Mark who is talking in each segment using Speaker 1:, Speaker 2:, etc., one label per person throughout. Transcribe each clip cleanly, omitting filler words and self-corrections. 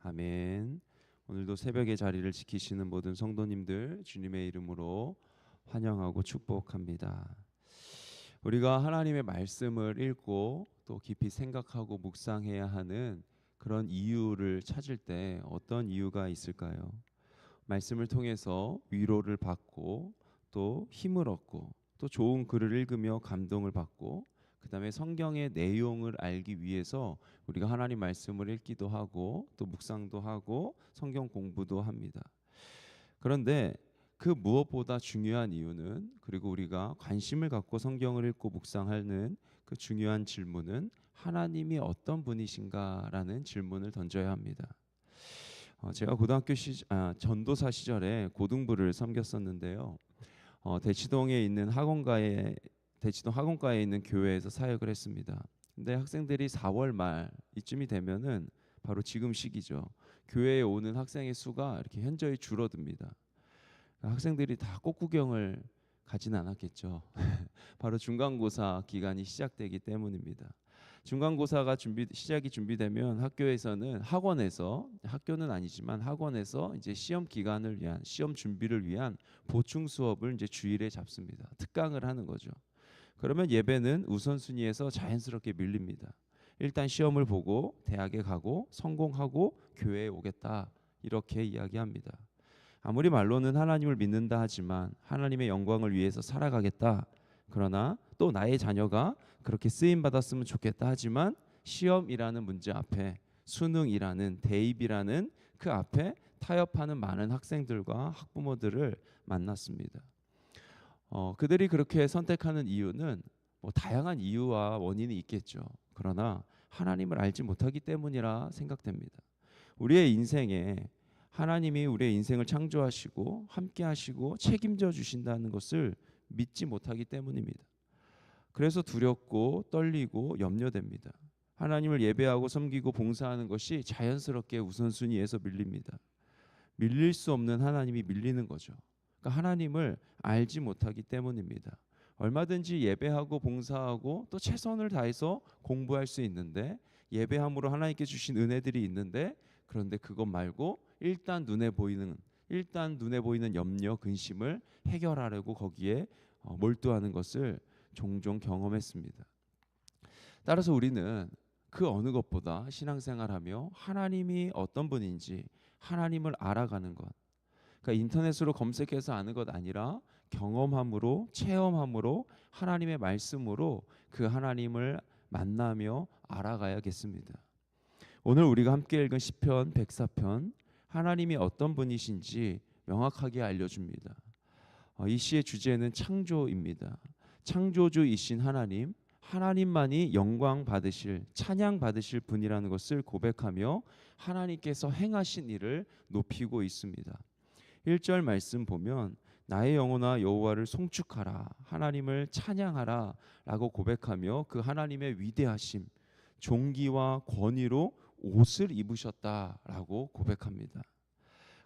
Speaker 1: 아멘. 오늘도 새벽의 자리를 지키시는 모든 성도님들 주님의 이름으로 환영하고 축복합니다. 우리가 하나님의 말씀을 읽고 또 깊이 생각하고 묵상해야 하는 그런 이유를 찾을 때 어떤 이유가 있을까요? 말씀을 통해서 위로를 받고 또 힘을 얻고 또 좋은 글을 읽으며 감동을 받고 그 다음에 성경의 내용을 알기 위해서 우리가 하나님 말씀을 읽기도 하고 또 묵상도 하고 성경 공부도 합니다. 그런데 그 무엇보다 중요한 이유는, 그리고 우리가 관심을 갖고 성경을 읽고 묵상하는 그 중요한 질문은 하나님이 어떤 분이신가라는 질문을 던져야 합니다. 제가 전도사 시절에 고등부를 섬겼었는데요. 대치동에 있는 대치동 학원가에 있는 교회에서 사역을 했습니다. 근데 학생들이 4월 말 이쯤이 되면은 바로 지금 시기죠. 교회에 오는 학생의 수가 이렇게 현저히 줄어듭니다. 학생들이 다 꽃구경을 가진 않았겠죠. 바로 중간고사 기간이 시작되기 때문입니다. 중간고사가 시작이 준비되면 학교는 아니지만 학원에서 이제 시험 기간을 위한 시험 준비를 위한 보충 수업을 이제 주일에 잡습니다. 특강을 하는 거죠. 그러면 예배는 우선순위에서 자연스럽게 밀립니다. 일단 시험을 보고 대학에 가고 성공하고 교회에 오겠다, 이렇게 이야기합니다. 아무리 말로는 하나님을 믿는다 하지만 하나님의 영광을 위해서 살아가겠다, 그러나 또 나의 자녀가 그렇게 쓰임 받았으면 좋겠다 하지만 시험이라는 문제 앞에, 수능이라는, 대입이라는 그 앞에 타협하는 많은 학생들과 학부모들을 만났습니다. 그들이 그렇게 선택하는 이유는 다양한 이유와 원인이 있겠죠. 그러나 하나님을 알지 못하기 때문이라 생각됩니다. 우리의 인생에 하나님이 우리의 인생을 창조하시고 함께 하시고 책임져 주신다는 것을 믿지 못하기 때문입니다. 그래서 두렵고 떨리고 염려됩니다. 하나님을 예배하고 섬기고 봉사하는 것이 자연스럽게 우선순위에서 밀립니다. 밀릴 수 없는 하나님이 밀리는 거죠. 그러니까 하나님을 알지 못하기 때문입니다. 얼마든지 예배하고 봉사하고 또 최선을 다해서 공부할 수 있는데, 예배함으로 하나님께 주신 은혜들이 있는데, 그런데 그것 말고 일단 눈에 보이는 염려, 근심을 해결하려고 거기에 몰두하는 것을 종종 경험했습니다. 따라서 우리는 그 어느 것보다 신앙생활하며 하나님이 어떤 분인지 하나님을 알아가는 것, 그러니까 인터넷으로 검색해서 아는 것 아니라 경험함으로, 체험함으로, 하나님의 말씀으로 그 하나님을 만나며 알아가야겠습니다. 오늘 우리가 함께 읽은 시편 104편, 하나님이 어떤 분이신지 명확하게 알려줍니다. 이 시의 주제는 창조입니다. 창조주이신 하나님만이 영광 받으실, 찬양 받으실 분이라는 것을 고백하며 하나님께서 행하신 일을 높이고 있습니다. 1절 말씀 보면 나의 영혼아 여호와를 송축하라, 하나님을 찬양하라 라고 고백하며 그 하나님의 위대하심, 존귀와 권위로 옷을 입으셨다라고 고백합니다.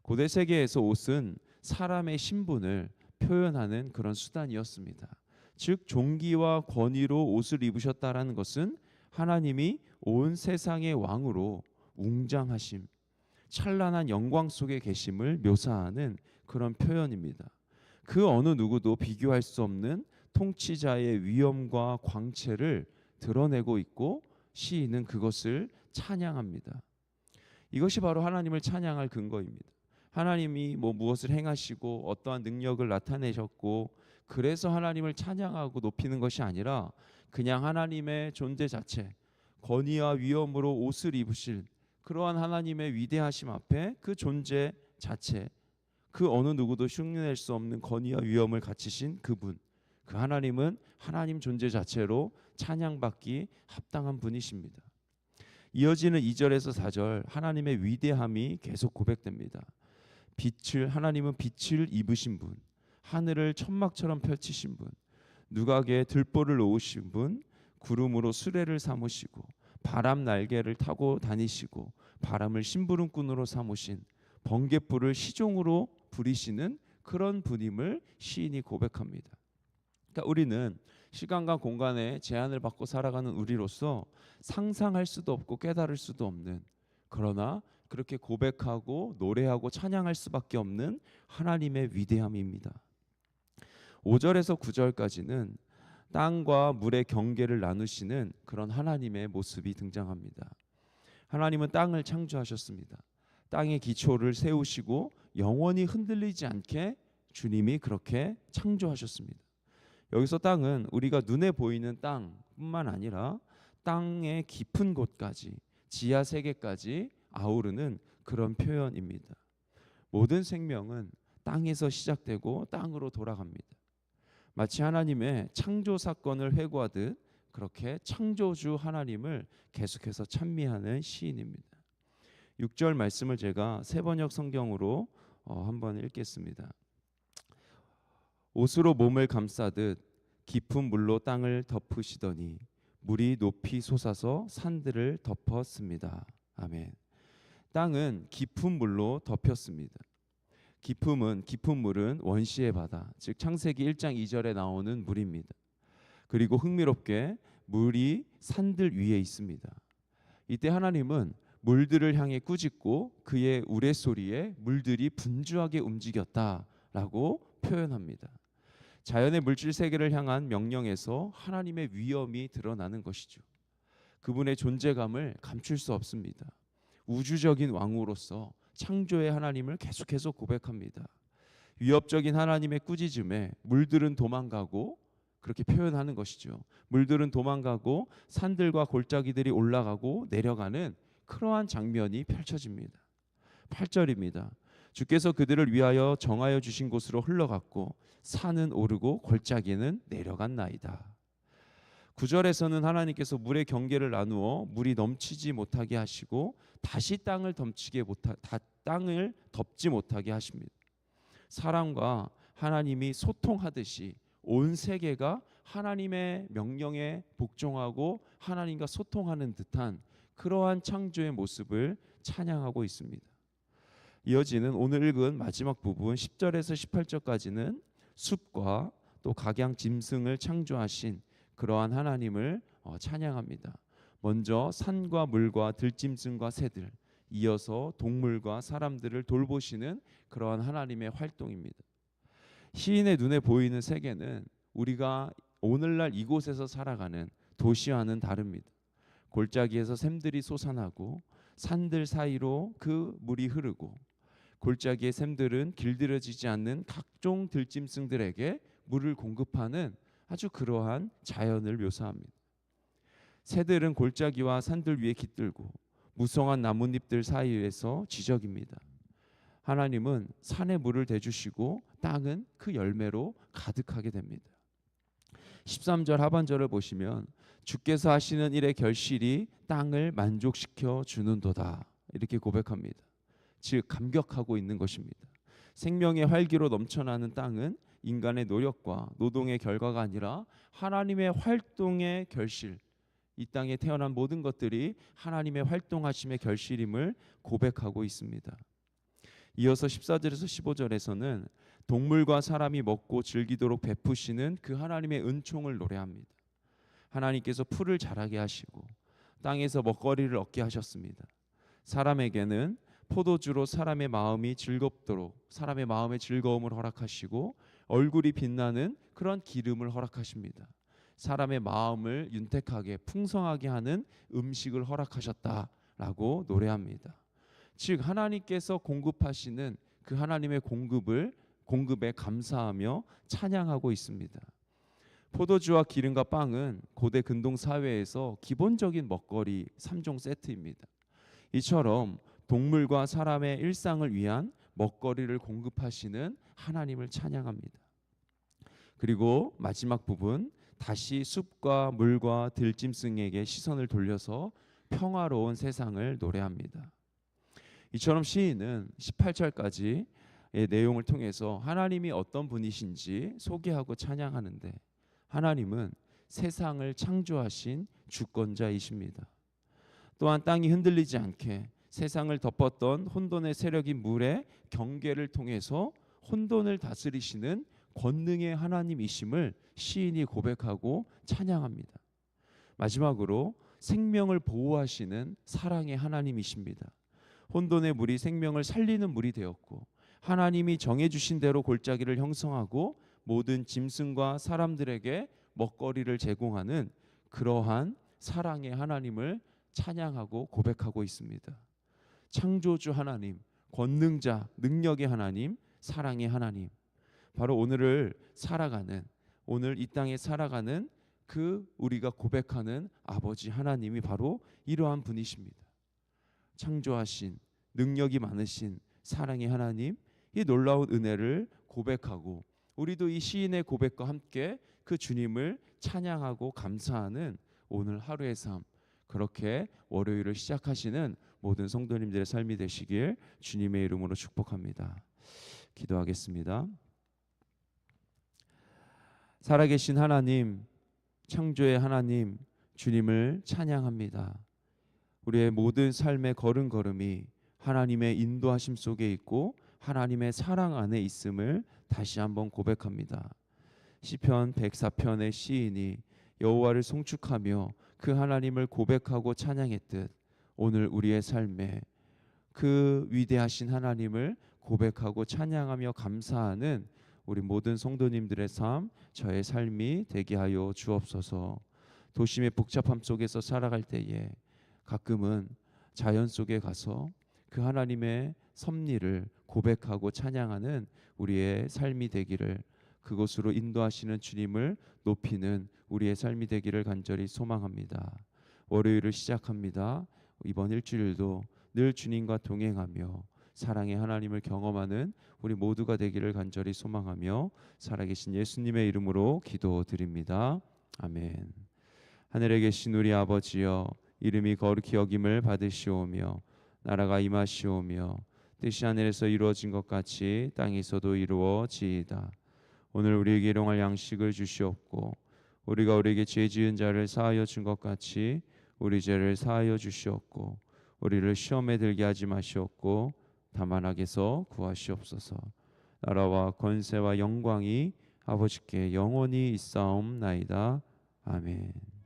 Speaker 1: 고대 세계에서 옷은 사람의 신분을 표현하는 그런 수단이었습니다. 즉 존귀와 권위로 옷을 입으셨다라는 것은 하나님이 온 세상의 왕으로 웅장하심, 찬란한 영광 속에 계심을 묘사하는 그런 표현입니다. 그 어느 누구도 비교할 수 없는 통치자의 위엄과 광채를 드러내고 있고 시인은 그것을 찬양합니다. 이것이 바로 하나님을 찬양할 근거입니다. 하나님이 무엇을 행하시고 어떠한 능력을 나타내셨고 그래서 하나님을 찬양하고 높이는 것이 아니라 그냥 하나님의 존재 자체, 권위와 위엄으로 옷을 입으실 그러한 하나님의 위대하심 앞에 그 존재 자체, 그 어느 누구도 흉내낼 수 없는 권위와 위엄을 갖추신 그분, 그 하나님은 하나님 존재 자체로 찬양받기 합당한 분이십니다. 이어지는 2절에서 4절 하나님의 위대함이 계속 고백됩니다. 하나님은 빛을 입으신 분, 하늘을 천막처럼 펼치신 분, 누각에 들보를 놓으신 분, 구름으로 수레를 삼으시고 바람 날개를 타고 다니시고 바람을 심부름꾼으로 삼으신, 번갯불을 시종으로 부리시는 그런 분임을 시인이 고백합니다. 그러니까 우리는 시간과 공간의 제한을 받고 살아가는 우리로서 상상할 수도 없고 깨달을 수도 없는 그러나 그렇게 고백하고 노래하고 찬양할 수밖에 없는 하나님의 위대함입니다. 5절에서 9절까지는 땅과 물의 경계를 나누시는 그런 하나님의 모습이 등장합니다. 하나님은 땅을 창조하셨습니다. 땅의 기초를 세우시고 영원히 흔들리지 않게 주님이 그렇게 창조하셨습니다. 여기서 땅은 우리가 눈에 보이는 땅뿐만 아니라 땅의 깊은 곳까지, 지하 세계까지 아우르는 그런 표현입니다. 모든 생명은 땅에서 시작되고 땅으로 돌아갑니다. 마치 하나님의 창조 사건을 회고하듯 그렇게 창조주 하나님을 계속해서 찬미하는 시인입니다. 6절 말씀을 제가 세번역 성경으로 한번 읽겠습니다. 옷으로 몸을 감싸듯 깊은 물로 땅을 덮으시더니 물이 높이 솟아서 산들을 덮었습니다. 아멘. 땅은 깊은 물로 덮였습니다. 깊은 물은 원시의 바다, 즉 창세기 1장 2절에 나오는 물입니다. 그리고 흥미롭게 물이 산들 위에 있습니다. 이때 하나님은 물들을 향해 꾸짖고 그의 우레소리에 물들이 분주하게 움직였다라고 표현합니다. 자연의 물질 세계를 향한 명령에서 하나님의 위엄이 드러나는 것이죠. 그분의 존재감을 감출 수 없습니다. 우주적인 왕으로서 창조의 하나님을 계속해서 고백합니다. 위협적인 하나님의 꾸짖음에 물들은 도망가고, 그렇게 표현하는 것이죠. 물들은 도망가고 산들과 골짜기들이 올라가고 내려가는 그러한 장면이 펼쳐집니다. 8절입니다. 주께서 그들을 위하여 정하여 주신 곳으로 흘러갔고 산은 오르고 골짜기는 내려갔나이다. 9절에서는 하나님께서 물의 경계를 나누어 물이 넘치지 못하게 하시고 다시 땅을 덮지 못하게 하십니다. 사람과 하나님이 소통하듯이 온 세계가 하나님의 명령에 복종하고 하나님과 소통하는 듯한 그러한 창조의 모습을 찬양하고 있습니다. 이어지는 오늘 읽은 마지막 부분 10절에서 18절까지는 숲과 또 각양 짐승을 창조하신 그러한 하나님을 찬양합니다. 먼저 산과 물과 들짐승과 새들, 이어서 동물과 사람들을 돌보시는 그러한 하나님의 활동입니다. 시인의 눈에 보이는 세계는 우리가 오늘날 이곳에서 살아가는 도시와는 다릅니다. 골짜기에서 샘들이 솟아나고 산들 사이로 그 물이 흐르고 골짜기의 샘들은 길들여지지 않는 각종 들짐승들에게 물을 공급하는 아주 그러한 자연을 묘사합니다. 새들은 골짜기와 산들 위에 깃들고 무성한 나뭇잎들 사이에서 지저깁니다. 하나님은 산에 물을 대주시고 땅은 그 열매로 가득하게 됩니다. 13절 하반절을 보시면 주께서 하시는 일의 결실이 땅을 만족시켜 주는도다 이렇게 고백합니다. 즉 감격하고 있는 것입니다. 생명의 활기로 넘쳐나는 땅은 인간의 노력과 노동의 결과가 아니라 하나님의 활동의 결실, 이 땅에 태어난 모든 것들이 하나님의 활동하심의 결실임을 고백하고 있습니다. 이어서 14절에서 15절에서는 동물과 사람이 먹고 즐기도록 베푸시는 그 하나님의 은총을 노래합니다. 하나님께서 풀을 자라게 하시고 땅에서 먹거리를 얻게 하셨습니다. 사람에게는 포도주로 사람의 마음이 즐겁도록 사람의 마음의 즐거움을 허락하시고 얼굴이 빛나는 그런 기름을 허락하십니다. 사람의 마음을 윤택하게 풍성하게 하는 음식을 허락하셨다라고 노래합니다. 즉 하나님께서 공급하시는 그 하나님의 공급에 감사하며 찬양하고 있습니다. 포도주와 기름과 빵은 고대 근동 사회에서 기본적인 먹거리 3종 세트입니다. 이처럼 동물과 사람의 일상을 위한 먹거리를 공급하시는 하나님을 찬양합니다. 그리고 마지막 부분 다시 숲과 물과 들짐승에게 시선을 돌려서 평화로운 세상을 노래합니다. 이처럼 시인은 18절까지의 내용을 통해서 하나님이 어떤 분이신지 소개하고 찬양하는데 하나님은 세상을 창조하신 주권자이십니다. 또한 땅이 흔들리지 않게 세상을 덮었던 혼돈의 세력인 물의 경계를 통해서 혼돈을 다스리시는 권능의 하나님이심을 시인이 고백하고 찬양합니다. 마지막으로 생명을 보호하시는 사랑의 하나님이십니다. 혼돈의 물이 생명을 살리는 물이 되었고, 하나님이 정해주신 대로 골짜기를 형성하고 모든 짐승과 사람들에게 먹거리를 제공하는 그러한 사랑의 하나님을 찬양하고 고백하고 있습니다. 창조주 하나님, 권능자, 능력의 하나님, 사랑의 하나님, 바로 오늘 이 땅에 살아가는 그 우리가 고백하는 아버지 하나님이 바로 이러한 분이십니다. 창조하신, 능력이 많으신 사랑의 하나님, 이 놀라운 은혜를 고백하고 우리도 이 시인의 고백과 함께 그 주님을 찬양하고 감사하는 오늘 하루의 삶, 그렇게 월요일을 시작하시는 모든 성도님들의 삶이 되시길 주님의 이름으로 축복합니다. 기도하겠습니다. 살아계신 하나님, 창조의 하나님, 주님을 찬양합니다. 우리의 모든 삶의 걸음걸음이 하나님의 인도하심 속에 있고 하나님의 사랑 안에 있음을 다시 한번 고백합니다. 시편 104편의 시인이 여호와를 송축하며 그 하나님을 고백하고 찬양했듯 오늘 우리의 삶에 그 위대하신 하나님을 고백하고 찬양하며 감사하는 우리 모든 성도님들의 삶, 저의 삶이 되게 하여 주옵소서. 도심의 복잡함 속에서 살아갈 때에 가끔은 자연 속에 가서 그 하나님의 섭리를 고백하고 찬양하는 우리의 삶이 되기를, 그곳으로 인도하시는 주님을 높이는 우리의 삶이 되기를 간절히 소망합니다. 월요일을 시작합니다. 이번 일주일도 늘 주님과 동행하며 사랑의 하나님을 경험하는 우리 모두가 되기를 간절히 소망하며 살아계신 예수님의 이름으로 기도드립니다. 아멘. 하늘에 계신 우리 아버지여, 이름이 거룩히 여김을 받으시오며 나라가 임하시오며 뜻이 하늘에서 이루어진 것 같이 땅에서도 이루어지이다. 오늘 우리에게 일용할 양식을 주시옵고 우리가 우리에게 죄 지은 자를 사하여 준 것 같이 우리 죄를 사하여 주시옵고 우리를 시험에 들게 하지 마시옵고 다만 악에서 구하시옵소서. 나라와 권세와 영광이 아버지께 영원히 있사옵나이다. 아멘.